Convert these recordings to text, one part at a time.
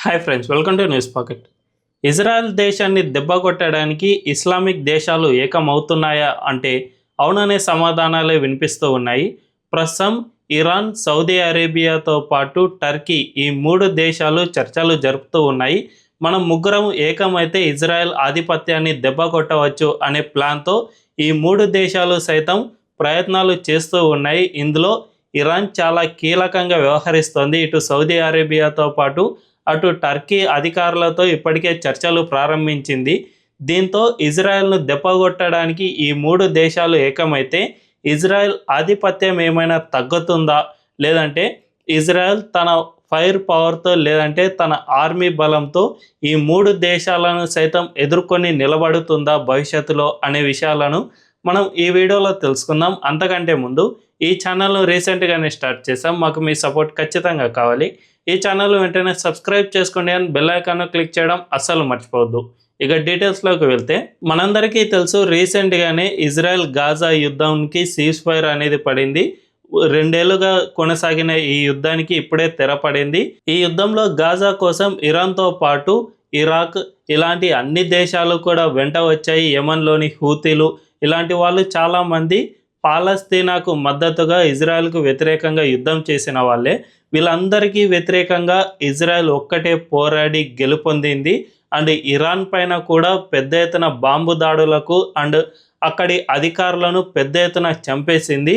Hi friends, welcome to news pocket. Israel దేశాన్ని దెబ్బకొట్టడానికి Islamic దేశాలు ఏకమవుతున్నాయా అంటే అవుననే సమాధానాలే వినిపిస్తూ ఉన్నాయి. ప్రస్తుతం ఇరాన్, సౌదీ అరేబియాతో పాటు టర్కీ ఈ మూడు దేశాలు చర్చలు జరుపుతూ ఉన్నాయి. మనం ముగ్గురం ఏకమైతే ఇజ్రాయెల్ ఆధిపత్యాన్ని దెబ్బకొట్టవచ్చు అనే ప్లాన్తో ఈ మూడు దేశాలు సైతం ప్రయత్నాలు చేస్తూ ఉన్నాయి. ఇందులో ఇరాన్ చాలా కీలకంగా వ్యవహరిస్తోంది. ఇటు సౌదీ అరేబియాతో పాటు అటు టర్కీ అధికారులతో ఇప్పటికే చర్చలు ప్రారంభించింది. దీంతో ఇజ్రాయెల్ను దెబ్బకొట్టడానికి ఈ మూడు దేశాలు ఏకమైతే ఇజ్రాయెల్ ఆధిపత్యం ఏమైనా తగ్గుతుందా, లేదంటే ఇజ్రాయెల్ తన ఫైర్ పవర్తో లేదంటే తన ఆర్మీ బలంతో ఈ మూడు దేశాలను సైతం ఎదుర్కొని నిలబడుతుందా భవిష్యత్తులో అనే విషయాలను మనం ఈ వీడియోలో తెలుసుకుందాం. అంతకంటే ముందు ఈ ఛానల్ను రీసెంట్గానే స్టార్ట్ చేసాం. మాకు మీ సపోర్ట్ ఖచ్చితంగా కావాలి. ఈ ఛానల్ వెంటనే సబ్స్క్రైబ్ చేసుకోండి అని బెల్ ఐకాన్ క్లిక్ చేయడం అస్సలు మర్చిపోవద్దు. ఇక డీటెయిల్స్లోకి వెళ్తే మనందరికీ తెలుసు, రీసెంట్గానే ఇజ్రాయెల్ గాజా యుద్ధానికి సీజ్ ఫైర్ అనేది పడింది. 2 ఏళ్లుగా కొనసాగిన ఈ యుద్ధానికి ఇప్పుడే తెరపడింది. ఈ యుద్ధంలో గాజా కోసం ఇరాన్తో పాటు ఇరాక్ ఇలాంటి అన్ని దేశాలు కూడా వెంట వచ్చాయి. యెమెన్లోని హూతీలు ఇలాంటి వాళ్ళు చాలామంది పాలస్తీనాకు మద్దతుగా ఇజ్రాయెల్కు వ్యతిరేకంగా యుద్ధం చేసిన వాళ్ళే. వీళ్ళందరికీ వ్యతిరేకంగా ఇజ్రాయెల్ ఒక్కటే పోరాడి గెలుపొందింది. అండ్ ఇరాన్ పైన కూడా పెద్ద ఎత్తున బాంబు దాడులకు అండ్ అక్కడి అధికారులను పెద్ద ఎత్తున చంపేసింది.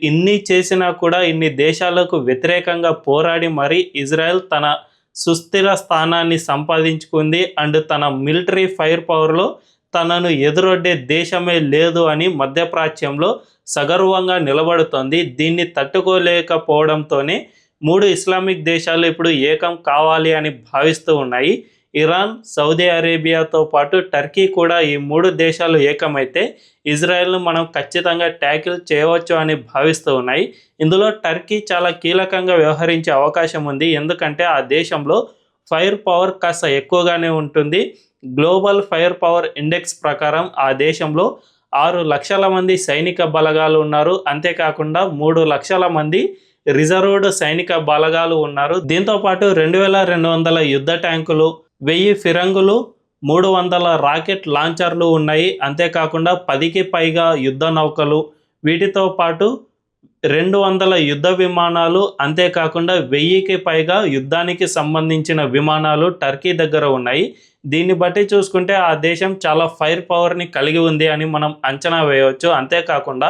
ఇన్ని చేసినా కూడా ఇన్ని దేశాలకు వ్యతిరేకంగా పోరాడి మరి ఇజ్రాయెల్ తన సుస్థిర స్థానాన్ని సంపాదించుకుంది. అండ్ తన మిలిటరీ ఫైర్ పవర్లో తనను ఎదురొడ్డే దేశమే లేదు అని మధ్యప్రాచ్యంలో సగర్వంగా నిలబడుతోంది. దీన్ని తట్టుకోలేకపోవడంతోనే 3 ఇస్లామిక్ దేశాలు ఇప్పుడు ఏకం కావాలి అని భావిస్తూ ఉన్నాయి. ఇరాన్, సౌదీ అరేబియాతో పాటు టర్కీ కూడా ఈ 3 దేశాలు ఏకమైతే ఇజ్రాయెల్ను మనం ఖచ్చితంగా ట్యాకిల్ చేయవచ్చు అని భావిస్తూ ఉన్నాయి. ఇందులో టర్కీ చాలా కీలకంగా వ్యవహరించే అవకాశం ఉంది. ఎందుకంటే ఆ దేశంలో ఫైర్ పవర్ కాస్త ఎక్కువగానే ఉంటుంది. గ్లోబల్ ఫైర్ పవర్ ఇండెక్స్ ప్రకారం ఆ దేశంలో 6 లక్షల మంది సైనిక బలగాలు ఉన్నారు. అంతేకాకుండా 3 లక్షల మంది రిజర్వ్డ్ సైనిక బలగాలు ఉన్నారు. దీంతోపాటు 2200 యుద్ధ ట్యాంకులు, 1000 ఫిరంగులు, 300 రాకెట్ లాంచర్లు ఉన్నాయి. అంతేకాకుండా 10కి పైగా యుద్ధ నౌకలు, వీటితో పాటు 200 యుద్ధ విమానాలు, అంతేకాకుండా 1000కి పైగా యుద్ధానికి సంబంధించిన విమానాలు టర్కీ దగ్గర ఉన్నాయి. దీన్ని బట్టి చూసుకుంటే ఆ దేశం చాలా ఫైర్ పవర్ని కలిగి ఉంది అని మనం అంచనా వేయవచ్చు. అంతేకాకుండా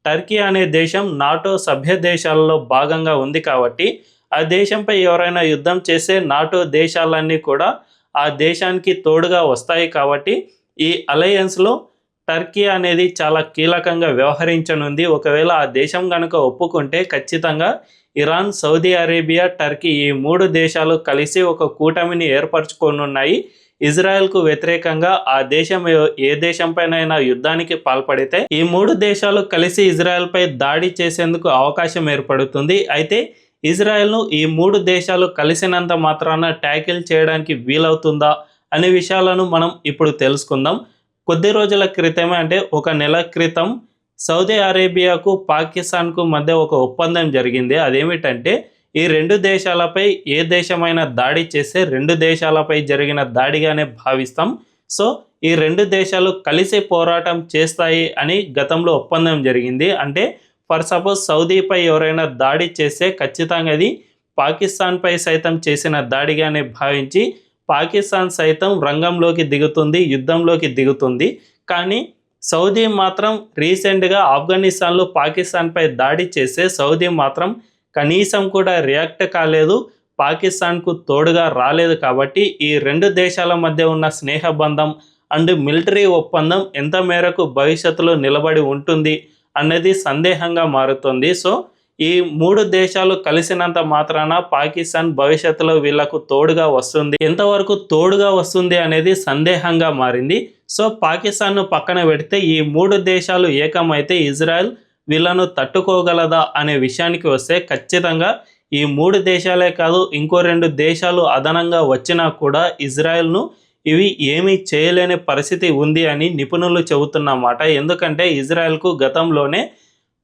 టర్కీ అనే దేశం నాటో సభ్య దేశాలలో భాగంగా ఉంది కాబట్టి ఆ దేశంపై ఎవరైనా యుద్ధం చేస్తే నాటో దేశాలన్నీ కూడా ఆ దేశానికి తోడుగా వస్తాయి. కాబట్టి ఈ అలయన్స్లో టర్కీ అనేది చాలా కీలకంగా వ్యవహరించనుంది. ఒకవేళ ఆ దేశం కనుక ఒప్పుకుంటే ఖచ్చితంగా ఇరాన్, సౌదీ అరేబియా, టర్కీ ఈ 3 దేశాలు కలిసి ఒక కూటమిని ఏర్పరచుకోనున్నాయి. ఇజ్రాయెల్కు వ్యతిరేకంగా ఆ దేశం ఏ దేశంపైనైనా యుద్ధానికి పాల్పడితే ఈ 3 దేశాలు కలిసి ఇజ్రాయెల్పై దాడి చేసేందుకు అవకాశం ఏర్పడుతుంది. అయితే ఇజ్రాయెల్ను ఈ 3 దేశాలు కలిసినంత మాత్రాన ట్యాకిల్ చేయడానికి వీలవుతుందా అనే విషయాలను మనం ఇప్పుడు తెలుసుకుందాం. కొద్ది రోజుల క్రితమే, అంటే 1 నెల క్రితం సౌదీ అరేబియాకు పాకిస్తాన్కు మధ్య ఒక ఒప్పందం జరిగింది. అదేమిటంటే ఈ 2 దేశాలపై ఏ దేశమైనా దాడి చేస్తే 2 దేశాలపై జరిగిన దాడిగానే భావిస్తాం. సో ఈ 2 దేశాలు కలిసి పోరాటం చేస్తాయి అని గతంలో ఒప్పందం జరిగింది. అంటే ఫర్ సపోజ్ సౌదీపై ఎవరైనా దాడి చేస్తే ఖచ్చితంగా అది పాకిస్తాన్పై సైతం చేసిన దాడిగానే భావించి పాకిస్తాన్ సైతం రంగంలోకి దిగుతుంది, యుద్ధంలోకి దిగుతుంది. కానీ సౌదీ మాత్రం రీసెంట్గా ఆఫ్ఘనిస్తాన్లో పాకిస్తాన్పై దాడి చేస్తే సౌదీ మాత్రం కనీసం కూడా రియాక్ట్ కాలేదు, పాకిస్తాన్కు తోడుగా రాలేదు. కాబట్టి ఈ 2 దేశాల మధ్య ఉన్న స్నేహబంధం అండ్ మిలిటరీ ఒప్పందం ఎంత మేరకు భవిష్యత్తులో నిలబడి ఉంటుంది అన్నది సందేహంగా మారుతుంది. సో ఈ 3 దేశాలు కలిసినంత మాత్రాన పాకిస్తాన్ భవిష్యత్తులో వీళ్లకు తోడుగా వస్తుంది, ఎంతవరకు తోడుగా వస్తుంది అనేది సందేహంగా మారింది. సో పాకిస్తాన్ను పక్కన పెడితే ఈ 3 దేశాలు ఏకమైతే ఇజ్రాయెల్ వీళ్ళను తట్టుకోగలదా అనే విషయానికి వస్తే ఖచ్చితంగా ఈ 3 దేశాలే కాదు, ఇంకో 2 దేశాలు అదనంగా వచ్చినా కూడా ఇజ్రాయెల్ను ఇవి ఏమీ చేయలేని పరిస్థితి ఉంది అని నిపుణులు చెబుతున్నమాట. ఎందుకంటే ఇజ్రాయెల్కు గతంలోనే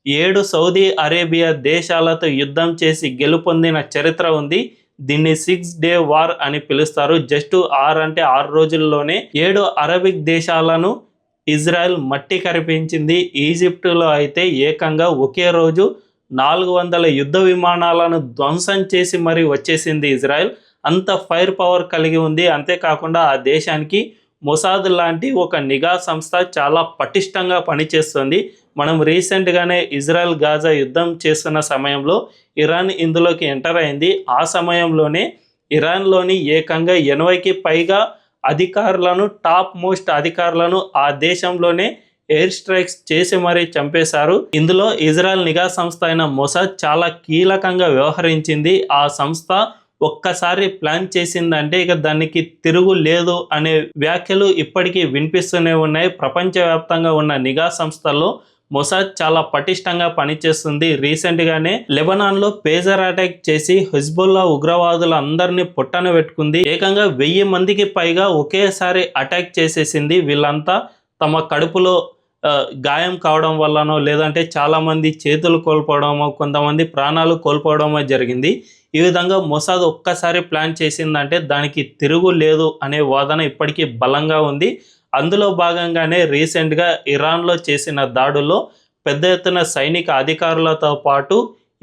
7 సౌదీ అరేబియా దేశాలతో యుద్ధం చేసి గెలుపొందిన చరిత్ర ఉంది. దీన్ని 6 డే వార్ అని పిలుస్తారు. జస్ట్ 6 అంటే 6 రోజుల్లోనే 7 అరబిక్ దేశాలను ఇజ్రాయెల్ మట్టి కరిపించింది. ఈజిప్టులో అయితే ఏకంగా ఒకే రోజు 400 యుద్ధ విమానాలను ధ్వంసం చేసి మరీ వచ్చేసింది ఇజ్రాయెల్. అంత ఫైర్ పవర్ కలిగి ఉంది. అంతేకాకుండా ఆ దేశానికి మొసాద్ లాంటి ఒక నిఘా సంస్థ చాలా పటిష్టంగా పనిచేస్తుంది. మనం రీసెంట్గానే ఇజ్రాయెల్ గాజా యుద్ధం చేస్తున్న సమయంలో ఇరాన్ ఇందులోకి ఎంటర్ అయింది. ఆ సమయంలోనే ఇరాన్లోని ఏకంగా 80కి పైగా అధికారులను, టాప్ మోస్ట్ అధికారులను ఆ దేశంలోనే ఎయిర్ స్ట్రైక్స్ చేసి మరీ చంపేశారు. ఇందులో ఇజ్రాయెల్ నిఘా సంస్థ అయిన మొసాద్ చాలా కీలకంగా వ్యవహరించింది. ఆ సంస్థ ఒక్కసారి ప్లాన్ చేసిందంటే ఇక దానికి తిరుగు లేదు అనే వ్యాఖ్యలు ఇప్పటికీ వినిపిస్తూనే ఉన్నాయి. ప్రపంచవ్యాప్తంగా ఉన్న నిఘా సంస్థల్లో మొసాద్ చాలా పటిష్టంగా పనిచేస్తుంది. రీసెంట్గానే లెబనాన్లో పేజర్ అటాక్ చేసి హిజ్బుల్లా ఉగ్రవాదుల అందరినీ పొట్టన పెట్టుకుంది. ఏకంగా 1000 మందికి పైగా ఒకేసారి అటాక్ చేసేసింది. వీళ్ళంతా తమ కడుపులో గాయం కావడం వల్లనో లేదంటే చాలామంది చేతులు కోల్పోవడమో కొంతమంది ప్రాణాలు కోల్పోవడమో జరిగింది. ఈ విధంగా మొసాద్ ఒక్కసారి ప్లాన్ చేసిందంటే దానికి తిరుగు లేదు అనే వాదన ఇప్పటికీ బలంగా ఉంది. అందులో భాగంగానే రీసెంట్గా ఇరాన్లో చేసిన దాడుల్లో పెద్ద ఎత్తున సైనిక అధికారులతో పాటు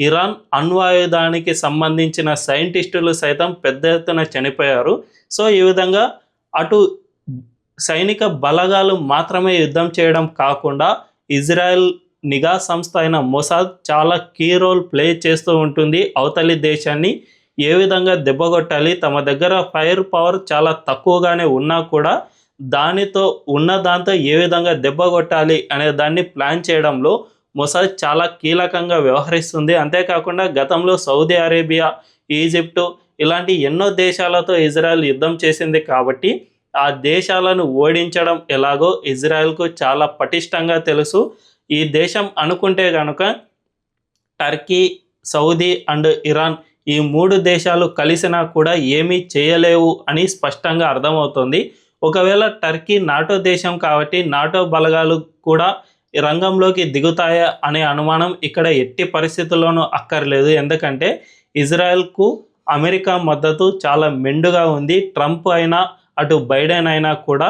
ఇరాన్ అణ్వాయుధానికి సంబంధించిన సైంటిస్టులు సైతం పెద్ద ఎత్తున చనిపోయారు. సో ఈ విధంగా అటు సైనిక బలగాలు మాత్రమే యుద్ధం చేయడం కాకుండా ఇజ్రాయెల్ నిఘా సంస్థ అయిన మొసాద్ చాలా కీ రోల్ ప్లే చేస్తూ ఉంటుంది. అవతలి దేశాన్ని ఏ విధంగా దెబ్బగొట్టాలి, తమ దగ్గర ఫైర్ పవర్ చాలా తక్కువగానే ఉన్నా కూడా దాంతో ఏ విధంగా దెబ్బగొట్టాలి అనే దాన్ని ప్లాన్ చేయడంలో మొసాద్ చాలా కీలకంగా వ్యవహరిస్తుంది. అంతేకాకుండా గతంలో సౌదీ అరేబియా, ఈజిప్టు ఇలాంటి ఎన్నో దేశాలతో ఇజ్రాయెల్ యుద్ధం చేసింది కాబట్టి ఆ దేశాలను ఓడించడం ఎలాగో ఇజ్రాయెల్కు చాలా పటిష్టంగా తెలుసు. ఈ దేశం అనుకుంటే కనుక టర్కీ, సౌదీ అండ్ ఇరాన్ ఈ 3 దేశాలు కలిసినా కూడా ఏమీ చేయలేవు అని స్పష్టంగా అర్థమవుతుంది. ఒకవేళ టర్కీ నాటో దేశం కాబట్టి నాటో బలగాలు కూడా రంగంలోకి దిగుతాయా అనే అనుమానం ఇక్కడ ఎట్టి పరిస్థితుల్లోనూ అక్కర్లేదు. ఎందుకంటే ఇజ్రాయెల్కు అమెరికా మద్దతు చాలా మెండుగా ఉంది. ట్రంప్ అయినా అటు బైడెన్ అయినా కూడా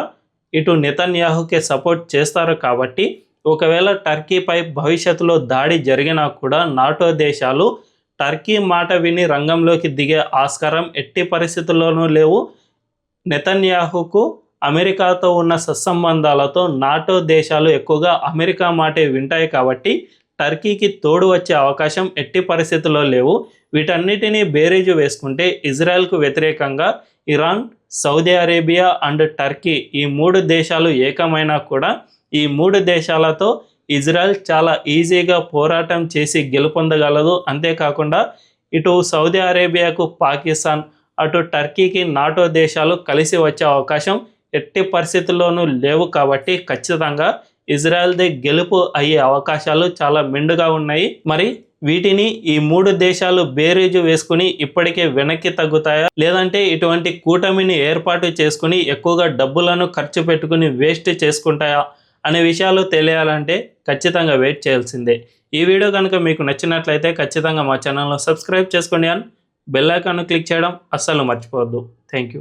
ఇటు నెతన్యాహుకే సపోర్ట్ చేస్తారు కాబట్టి ఒకవేళ టర్కీపై భవిష్యత్తులో దాడి జరిగినా కూడా నాటో దేశాలు టర్కీ మాట విని రంగంలోకి దిగే ఆస్కారం ఎట్టి పరిస్థితుల్లోనూ లేవు. నెతన్యాహుకు అమెరికాతో ఉన్న సత్సంబంధాలతో నాటో దేశాలు ఎక్కువగా అమెరికా మాటే వింటాయి కాబట్టి టర్కీకి తోడు వచ్చే అవకాశం ఎట్టి పరిస్థితుల్లో లేవు. వీటన్నిటినీ బేరీజు వేసుకుంటే ఇజ్రాయెల్కు వ్యతిరేకంగా Iran, Saudi Arabia and Turkey ఈ 3 దేశాలు ఏకమైనా కూడా ఈ 3 దేశాలతో ఇజ్రాయెల్ చాలా ఈజీగా పోరాటం చేసి గెలుపొందగలదు. అంతేకాకుండా ఇటు సౌదీ అరేబియాకు పాకిస్తాన్, అటు టర్కీకి నాటో దేశాలు కలిసి వచ్చే అవకాశం ఎట్టి పరిస్థితుల్లోనూ లేవు. కాబట్టి ఖచ్చితంగా ఇజ్రాయెల్దే గెలుపు అయ్యే అవకాశాలు చాలా మెండుగా ఉన్నాయి. మరి వీటిని ఈ 3 దేశాలు బేరీజు వేసుకుని ఇప్పటికే వెనక్కి తగ్గుతాయా, లేదంటే ఇటువంటి కూటమిని ఏర్పాటు చేసుకుని ఎక్కువగా డబ్బులను ఖర్చు పెట్టుకుని వేస్ట్ చేసుకుంటాయా అనే విషయాలు తెలియాలంటే ఖచ్చితంగా వెయిట్ చేయాల్సిందే. ఈ వీడియో కనుక మీకు నచ్చినట్లయితే ఖచ్చితంగా మా ఛానల్ను సబ్స్క్రైబ్ చేసుకోండి అండ్ బెల్ ఐకాన్ను క్లిక్ చేయడం అస్సలు మర్చిపోవద్దు. Thank you.